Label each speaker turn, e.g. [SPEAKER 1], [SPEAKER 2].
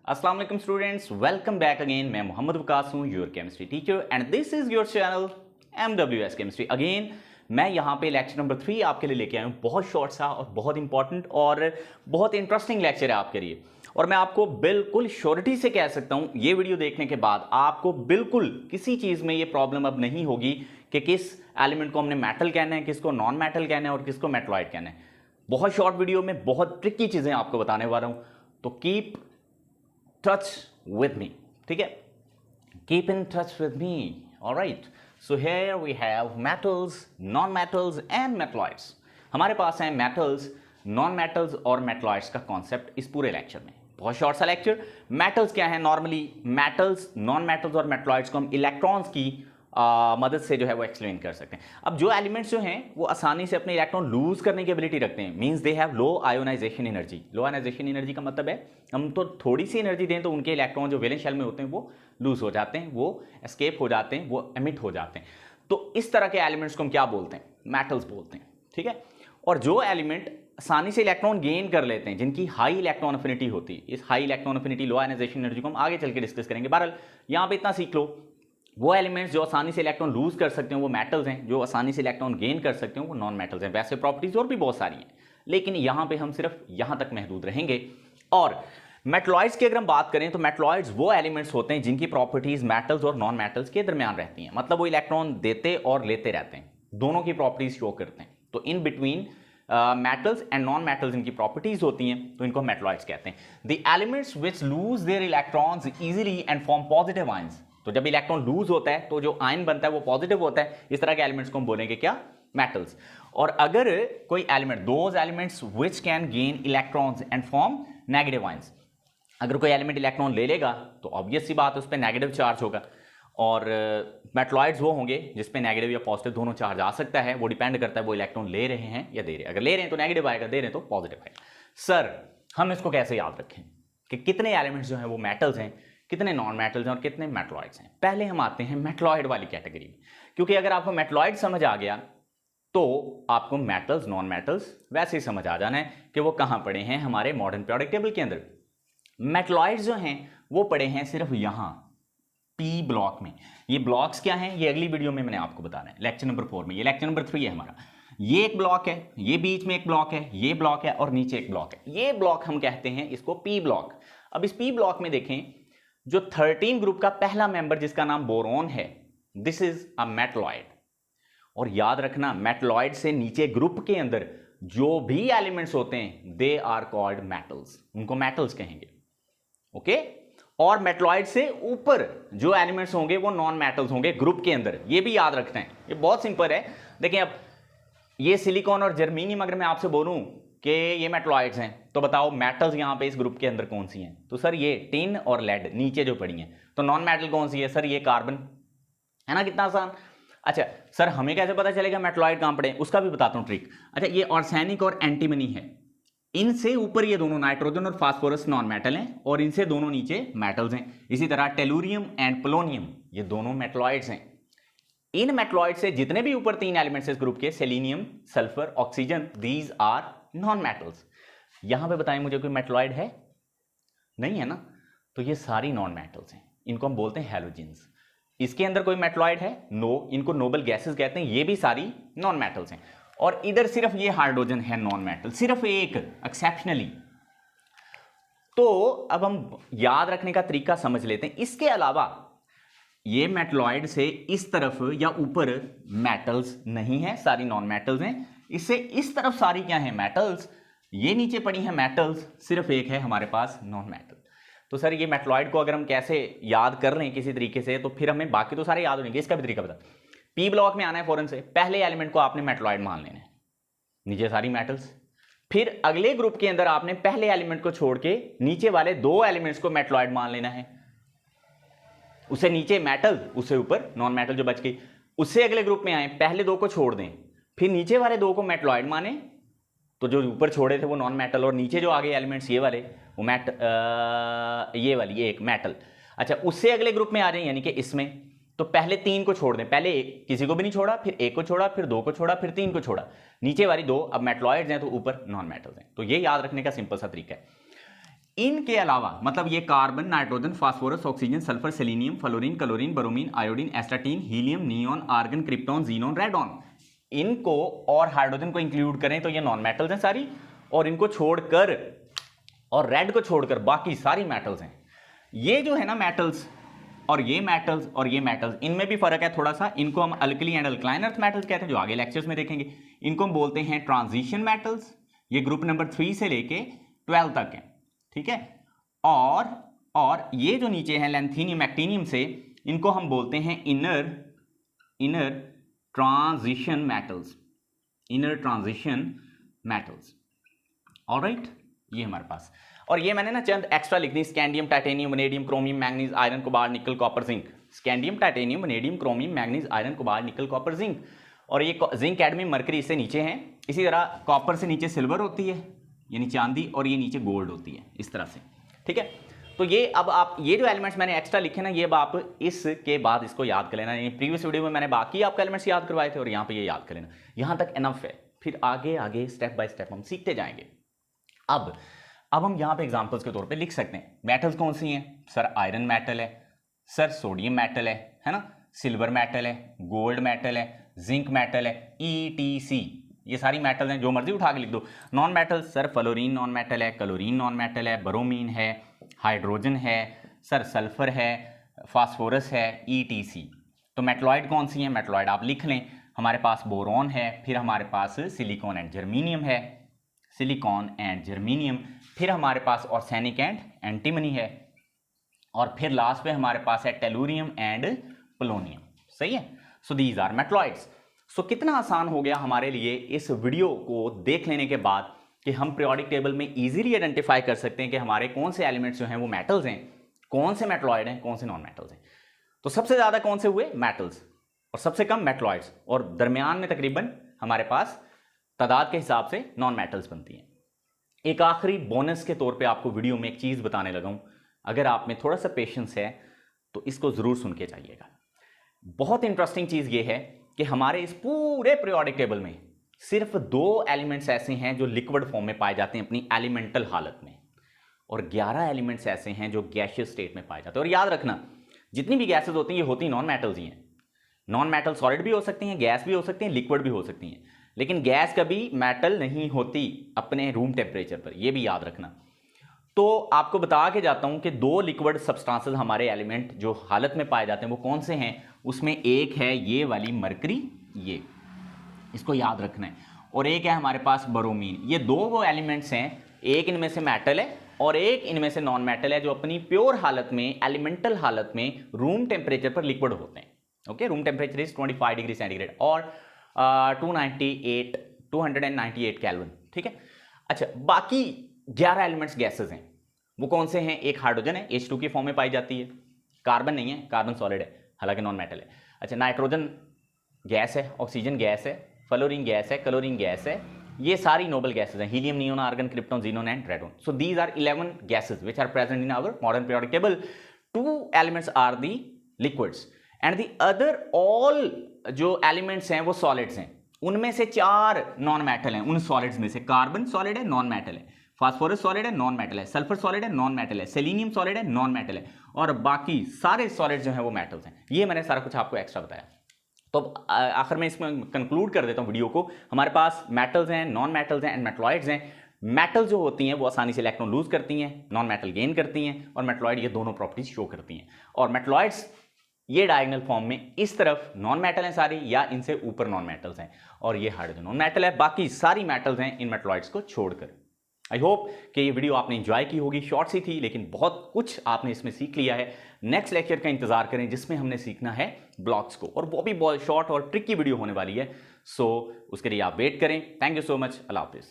[SPEAKER 1] अस्सलाम वालेकुम students, welcome back again. मैं मोहम्मद वकास हूँ, your chemistry teacher and this is your channel MWS chemistry. Again मैं यहाँ पे लेक्चर नंबर 3 आपके लिए लेके आया हूँ। बहुत शॉर्ट सा और बहुत इंपॉर्टेंट और बहुत इंटरेस्टिंग लेक्चर है आपके लिए। और मैं आपको बिल्कुल श्योरिटी से कह सकता हूँ, ये वीडियो देखने के बाद आपको बिल्कुल किसी चीज़ में ये प्रॉब्लम अब नहीं होगी कि किस एलिमेंट को हमने मेटल कहना है, किसको नॉन मेटल कहना है और किसको मेटलॉइड कहना है। बहुत शॉर्ट वीडियो में बहुत ट्रिकी चीज़ें आपको बताने वाला हूँ, तो कीप touch with me, ठीक है? Keep in touch with me. All right. So here we have metals, non-metals and metalloids. हमारे पास हैं metals, non-metals और metalloids का कॉन्सेप्ट इस पूरे लेक्चर में। बहुत शॉर्ट सा लेक्चर। मेटल्स क्या है? नॉर्मली मेटल्स, नॉन मेटल्स और मेटलॉइड्स को हम इलेक्ट्रॉन्स की मदद से जो है वो एक्सप्लेन कर सकते हैं। अब जो एलिमेंट्स जो हैं वो आसानी से अपने इलेक्ट्रॉन लूज करने की एबिलिटी रखते हैं, means they have low ionization energy. Low ionization energy का मतलब है हम तो थोड़ी सी एनर्जी दें तो उनके इलेक्ट्रॉन जो वैलेंस शेल में होते हैं वो लूज हो जाते हैं, वो एस्केप हो जाते हैं, वो एमिट हो जाते हैं। तो इस तरह के एलिमेंट्स को हम क्या बोलते हैं? मेटल्स बोलते हैं, ठीक है? और जो एलिमेंट आसानी से इलेक्ट्रॉन गेन कर लेते हैं, जिनकी हाई इलेक्ट्रॉन अफिनिटी होती है, इस हाई इलेक्ट्रॉन अफिनिटी लो आयोनाइजेशन एनर्जी को हम आगे चल के डिस्कस करेंगे। बहरहाल यहाँ पे इतना सीख लो, वो एलिमेंट्स जो आसानी से इलेक्ट्रॉन लूज कर सकते हैं वो मेटल्स हैं, जो आसानी से इलेक्ट्रॉन गेन कर सकते हैं वो नॉन मेटल्स हैं। वैसे प्रॉपर्टीज और भी बहुत सारी हैं, लेकिन यहाँ पे हम सिर्फ यहाँ तक महदूद रहेंगे। और मेटलॉइड्स की अगर हम बात करें तो मेटलॉइड्स वो एलिमेंट्स होते हैं जिनकी प्रॉपर्टीज मेटल्स और नॉन मेटल्स के दरमियान रहती हैं, मतलब वो इलेक्ट्रॉन देते और लेते रहते हैं, दोनों की प्रॉपर्टीज शो करते हैं। तो in between metals and non metals इनकी प्रॉपर्टीज होती हैं, तो इनको मेटलॉइड्स कहते हैं। The elements which lose their electrons easily and form positive ions. तो जब इलेक्ट्रॉन लूज होता है तो जो आयन बनता है वो पॉजिटिव होता है। इस तरह के एलिमेंट्स को हम बोलेंगे क्या? मेटल्स। और अगर कोई element, those elements which can gain electrons and form negative ions, अगर कोई एलिमेंट इलेक्ट्रॉन ले लेगा तो ऑब्वियस सी बात है उस पर नेगेटिव चार्ज होगा। और मेटलॉइड्स वो होंगे जिसपे नेगेटिव या पॉजिटिव दोनों चार्ज आ सकता है। वो डिपेंड करता है वो इलेक्ट्रॉन ले रहे हैं या दे रहे हैं। अगर ले रहे हैं तो नेगेटिव आएगा, दे रहे हैं तो पॉजिटिव आएगा। सर हम इसको कैसे याद रखें कि कितने एलिमेंट्स जो हैं वो मेटल्स हैं, कितने नॉन मेटल्स हैं और कितने मेटलॉइड्स हैं? पहले हम आते हैं मेटलॉइड वाली कैटेगरी में, क्योंकि अगर आपको मेटलॉइड समझ आ गया तो आपको मेटल्स नॉन मेटल्स वैसे ही समझ आ जाना है कि वो कहाँ पड़े हैं हमारे मॉडर्न पीरियोडिक टेबल के अंदर। मेटलॉइड्स जो हैं वो पड़े हैं सिर्फ यहाँ पी ब्लॉक में। ये ब्लॉक्स क्या हैं ये अगली वीडियो में मैंने आपको बताना है, लेक्चर नंबर 4 में। ये लेक्चर नंबर 3 है हमारा। ये एक ब्लॉक है, ये बीच में एक ब्लॉक है, ये ब्लॉक है और नीचे एक ब्लॉक है। ये ब्लॉक हम कहते हैं इसको पी ब्लॉक। अब इस पी ब्लॉक में देखें, जो 13 ग्रुप का पहला मेंबर जिसका नाम बोरोन है, दिस इज अ मेटलॉइड। और याद रखना, मेटलॉइड से नीचे ग्रुप के अंदर जो भी एलिमेंट्स होते हैं दे आर कॉल्ड मेटल्स, उनको मेटल्स कहेंगे, ओके? और मेटलॉइड से ऊपर जो एलिमेंट्स होंगे वो नॉन मेटल्स होंगे ग्रुप के अंदर। ये भी याद रखना है, ये बहुत सिंपल है। देखिए अब ये सिलिकॉन और जर्मीनियम अगर मैं आपसे बोलूं कि ये मेटलॉइड्स हैं तो बताओ मेटल्स यहाँ पे इस ग्रुप के अंदर कौन सी हैं? तो सर ये टिन और लेड नीचे जो पड़ी हैं। तो नॉन मेटल कौन सी है? सर ये कार्बन है ना। कितना आसान। अच्छा सर हमें कैसे पता चलेगा मेटलॉइड कहाँ पड़े? उसका भी बताता हूँ ट्रिक। अच्छा ये आर्सेनिक और एंटीमनी है, इनसे ऊपर ये दोनों नाइट्रोजन और फास्फोरस नॉन मेटल हैं और इनसे दोनों नीचे मेटल्स हैं। इसी तरह टेलुरियम एंड पोलोनियम ये दोनों मेटलॉइड्स हैं। इन मेटलॉइड से जितने भी ऊपर 3 एलिमेंट्स इस ग्रुप के, selenium, sulphur, oxygen, these are non metals. यहां पे बताएं मुझे कोई मेटलॉइड है? नहीं है ना। तो ये सारी नॉन मेटल्स हैं, इनको हम बोलते हैं हैलोजेंस। इसके अंदर कोई मेटलॉइड है? नो, इनको नोबल गैसेस कहते हैं। ये भी सारी नॉन मेटल्स हैं। और इधर सिर्फ ये हाइड्रोजन है नॉन मेटल, सिर्फ एक एक्सेप्शनली। तो अब हम याद रखने का तरीका समझ लेते हैं। इसके अलावा ये मेटलॉइड से इस तरफ या ऊपर मेटल्स नहीं है, सारी नॉन मेटल्स हैं। इससे इस तरफ सारी क्या है? मेटल्स। ये नीचे पड़ी है मेटल्स, सिर्फ एक है हमारे पास नॉन मेटल। तो सर ये मेटलॉइड को अगर हम कैसे याद कर लें किसी तरीके से, तो फिर हमें बाकी तो सारे याद हो जाएंगे। इसका भी तरीका बता। पी ब्लॉक में आना है फौरन से, पहले एलिमेंट को आपने मेटलॉइड मान लेना है, नीचे सारी मेटल्स। फिर अगले ग्रुप के अंदर आपने पहले एलिमेंट को छोड़ के नीचे वाले 2 एलिमेंट्स को मेटलॉइड मान लेना है। उससे नीचे मेटल, उससे ऊपर नॉन मेटल जो बच गई। उससे अगले ग्रुप में आए, पहले 2 को छोड़ दें, फिर नीचे वाले 2 को मेटलॉइड माने, तो जो ऊपर छोड़े थे वो नॉन मेटल और नीचे जो आगे एलिमेंट्स ये वाले वो ये वाली एक मेटल। अच्छा उससे अगले ग्रुप में आ रहे हैं यानी कि इसमें, तो पहले 3 को छोड़ दें, पहले किसी को भी नहीं छोड़ा, फिर 1 को छोड़ा, फिर 2 को छोड़ा, फिर 3 को छोड़ा, नीचे वाली 2 अब मेटलॉइड्स हैं तो ऊपर नॉन मेटल्स हैं। तो ये याद रखने का सिंपल सा तरीका है। इनके अलावा मतलब ये carbon, nitrogen, phosphorus, oxygen, sulphur, selenium, fluorine, chlorine, bromine, iodine, astatine, helium, neon, argon, krypton, xenon, radon, इनको और हाइड्रोजन को इंक्लूड करें तो ये नॉन मेटल्स हैं सारी, और इनको छोड़कर और रेड को छोड़कर बाकी सारी मेटल्स हैं। ये जो है ना मेटल्स और ये मेटल्स और ये मेटल्स, इनमें भी फर्क है थोड़ा सा। इनको हम alkali and alkaline earth metals कहते हैं, जो आगे लेक्चर्स में देखेंगे। इनको हम बोलते हैं ट्रांजिशन मेटल्स। ये ग्रुप नंबर 3 से लेके 12 तक है, ठीक है। और ये जो नीचे है लैंथीनियम, एक्टीनियम से, इनको हम बोलते हैं inner transition metals, inner transition metals. Alright, ये हमारे पास। और ये मैंने ना चंद एक्स्ट्रा लिख दी, scandium, titanium, vanadium, chromium, manganese, iron, cobalt, nickel, copper, zinc. Scandium, titanium, vanadium, chromium, manganese, iron, cobalt, nickel, copper, zinc. और ये जिंक, कैडमियम, मरकरी इससे नीचे हैं। इसी तरह कॉपर से नीचे सिल्वर होती है, यानी चांदी, और ये नीचे गोल्ड होती है, इस तरह से, ठीक है। तो ये अब आप ये जो एलिमेंट्स मैंने एक्स्ट्रा लिखे ना, ये अब आप इसके बाद इसको याद कर लेना। प्रीवियस वीडियो में मैंने बाकी आपको एलिमेंट्स याद करवाए थे, और यहाँ पे ये याद कर लेना। यहाँ तक इनफ है, फिर आगे आगे स्टेप बाय स्टेप हम सीखते जाएंगे। अब हम यहाँ पे एग्जांपल्स के तौर पे लिख सकते हैं। मेटल्स कौन सी हैं? सर आयरन मेटल है, सर सोडियम मेटल है ना, सिल्वर मेटल है, गोल्ड मेटल है, जिंक मेटल है, ETC, ये सारी मेटल हैं, जो मर्जी उठा के लिख दो। Non metal, sir fluorine non metal है, क्लोरीन नॉन मेटल है, ब्रोमीन है, हाइड्रोजन है, सर सल्फर है, फास्फोरस है, ETC। तो मेटलॉइड कौन सी है? मेटलॉइड आप लिख लें, हमारे पास बोरॉन है, फिर हमारे पास सिलिकॉन एंड जर्मीनियम है, सिलिकॉन एंड जर्मीनियम, फिर हमारे पास ऑर्सेनिक एंड एंटीमनी है, और फिर लास्ट पे हमारे पास है टेलुरियम एंड पोलोनियम। सही है। So these are metalloids. So कितना आसान हो गया हमारे लिए इस वीडियो को देख लेने के बाद कि हम पीरियोडिक टेबल में इजीली आइडेंटिफाई कर सकते हैं कि हमारे कौन से एलिमेंट्स जो हैं वो मेटल्स हैं, कौन से मेटलॉइड हैं, कौन से नॉन मेटल्स हैं। तो सबसे ज्यादा कौन से हुए? मेटल्स, और सबसे कम मेटलॉइड्स, और दरमियान में तकरीबन हमारे पास तादाद के हिसाब से नॉन मेटल्स बनती हैं। एक आखिरी बोनस के तौर पे आपको वीडियो में एक चीज़ बताने लगा हूँ, अगर आप में थोड़ा सा पेशेंस है तो इसको ज़रूर सुन के जाइएगा। बहुत इंटरेस्टिंग चीज़ ये है कि हमारे इस पूरे पीरियोडिक टेबल में सिर्फ 2 एलिमेंट्स ऐसे हैं जो लिक्विड फॉर्म में पाए जाते हैं अपनी एलिमेंटल हालत में, और 11 एलिमेंट्स ऐसे हैं जो गैसियस स्टेट में पाए जाते हैं। और याद रखना, जितनी भी गैसेज होती हैं ये होती नॉन मेटल्स ही हैं। नॉन मेटल सॉलिड भी हो सकती हैं, गैस भी हो सकती हैं, लिक्विड भी हो सकती हैं, लेकिन गैस कभी मेटल नहीं होती अपने रूम टेम्परेचर पर, यह भी याद रखना। तो आपको बता के जाता हूं कि 2 लिक्विड सब्सटेंसेस हमारे एलिमेंट जो हालत में पाए जाते हैं वो कौन से हैं। उसमें एक है ये वाली मरकरी, ये इसको याद रखना है, और एक है हमारे पास ब्रोमीन। ये 2 वो एलिमेंट्स हैं, एक इनमें से मेटल है और एक इनमें से नॉन मेटल है, जो अपनी प्योर हालत में, एलिमेंटल हालत में रूम टेम्परेचर पर लिक्विड होते हैं। Okay, room temperature is 25 degree centigrade और 298 केल्विन, ठीक है। अच्छा, बाकी 11 एलिमेंट्स गैसेस हैं, वो कौन से हैं? एक हाइड्रोजन है, H2 की फॉर्म में पाई जाती है, कार्बन नहीं है, कार्बन सॉलिड है, हालांकि नॉन मेटल है। अच्छा, नाइट्रोजन गैस है, ऑक्सीजन गैस है, फ्लोरीन गैस है, क्लोरीन गैस है, ये सारी नोबल गैसेस हैं, helium, neon, argon, krypton, xenon and radon. So these are 11 gases which are present in our modern periodic table. 2 elements are the liquids and the other all जो elements हैं वो solids हैं। उनमें से 4 non metal हैं। उन solids में से कार्बन सॉलिड है, नॉन मेटल है, फास्फोरस सॉलिड है, नॉन मेटल है, सल्फर सॉलिड है, नॉन मेटल है, सेलेनियम सॉलिड है, नॉन मेटल है, और बाकी सारे सॉलिड जो हैं वो मेटल्स हैं। ये मैंने सारा कुछ आपको एक्स्ट्रा बताया। तो आखिर में इसमें कंक्लूड कर देता हूँ वीडियो को। हमारे पास मेटल्स हैं, नॉन मेटल्स हैं एंड मेटलॉइड्स हैं। मेटल जो होती हैं वो आसानी से इलेक्ट्रॉन लूज करती हैं, नॉन मेटल गेन करती हैं, और मेटलॉइड ये दोनों प्रॉपर्टीज शो करती हैं। और मेटलॉइड्स ये डायगोनल फॉर्म में इस तरफ नॉन मेटल हैं सारी, या इनसे ऊपर नॉन मेटल्स हैं, और ये हाइड्रोजन नॉन मेटल है, बाकी सारी मेटल्स हैं इन मेटलॉइड्स को छोड़कर। आई होप कि ये वीडियो आपने एंजॉय की होगी। शॉर्ट सी थी लेकिन बहुत कुछ आपने इसमें सीख लिया है। नेक्स्ट लेक्चर का इंतजार करें जिसमें हमने सीखना है ब्लॉक्स को, और वो भी बहुत शॉर्ट और ट्रिकी वीडियो होने वाली है। सो उसके लिए आप वेट करें। Thank you so much. Allah हाफिज़।